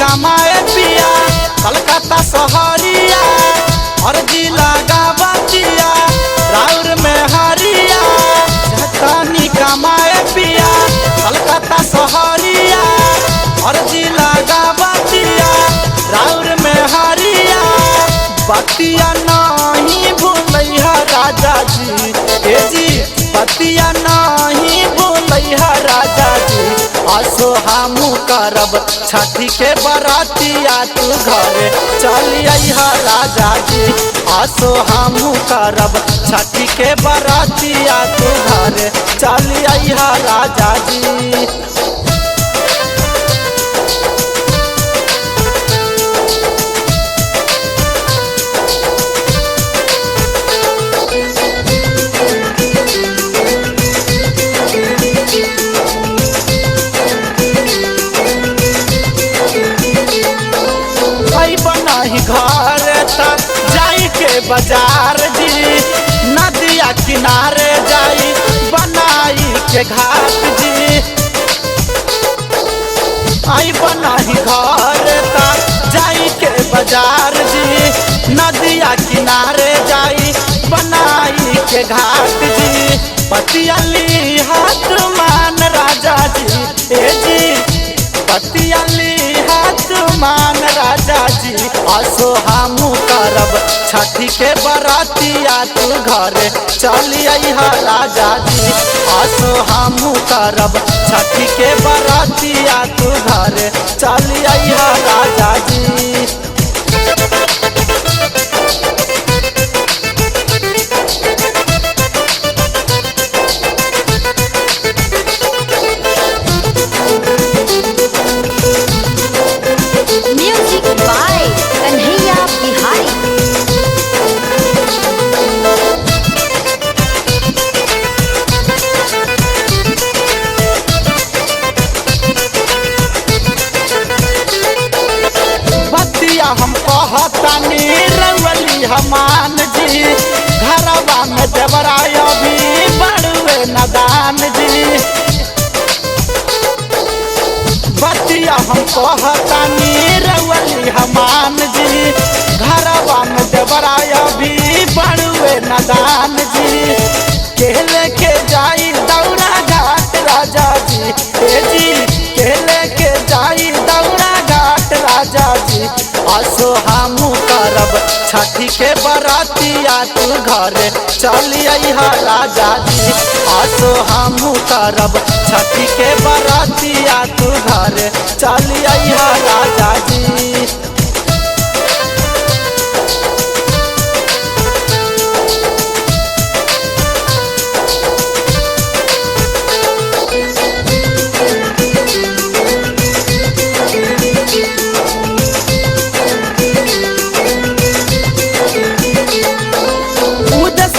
कमाए पिया कलकत्ता शहरिया और जिला गावतिया राउर में हरिया जतनी कमाए पिया कलकत्ता शहरिया और जिला गावतिया राउर में हरिया बतिया नहीं भूलैया राजा जी ए जी बतिया नहीं भूलैया राजा जी आसो हमू करब छठी के बरातिया तू घरे चलिया राजा जी आसो हमू करब छठी के बरातिया तू घरे चलिया राजा जी। बनाही घर तक जाई के बाजार जी नदिया किनारे जाई बनाई के घाट जी आई बनाही घर तक जाई के बाजार जी नदिया किनारे जाई बनाई के घाट जी पतियाली हाथ मान राजा जी ए जी पतियाली हाथ मान राजा जी आसो हमू करब छठी के बरातिया तू घरे चलिया राजा जी आसो हमू करब छठी के बरातिया तू घरे चलिया राजा जी। Music by Kanhaiya Bihari. बतिया हम कहतानी रउली हमान जी घरवा में देवराय भी बड़ुए नदान जी बतिया हम कहतानी रउली हमान जी घरवा में देवराय भी बड़ुए नदान जी केले के जाई दौरा घाट राजा जी ए जी केले के जाई दौरा घाट राजा जी आसो हमू करब छठी के बरातिया तू घरे चलिया राजा जी आसो हमू करब छठी के बरातिया तू घरे चलिया राजा जी।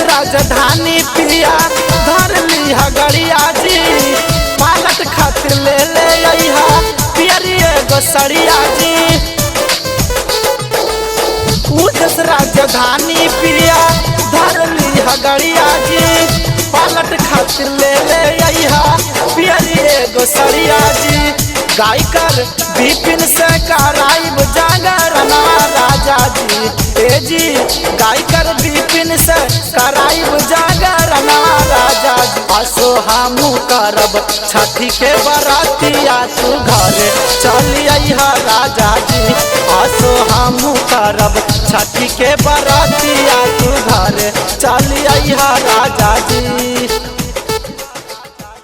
राजधानी पिया धर लिहा गड़िया जी पालक खातिर ले पियरिए गोसड़िया जी उदस राजधानी पिया धर लिहा गड़िया जी पालक खातिर ले पियरिए गोसड़िया जी गायकर विपिन से कराइब जागरणा राजा जी ए जी गायकर विपिन से कराइब जागरणा राजा जी आसो हमू करब छठी के बरातिया तू घरे चलिया राजा जी आसो हमू करब छठी के बरातिया तू घरे चलिया राजा जी।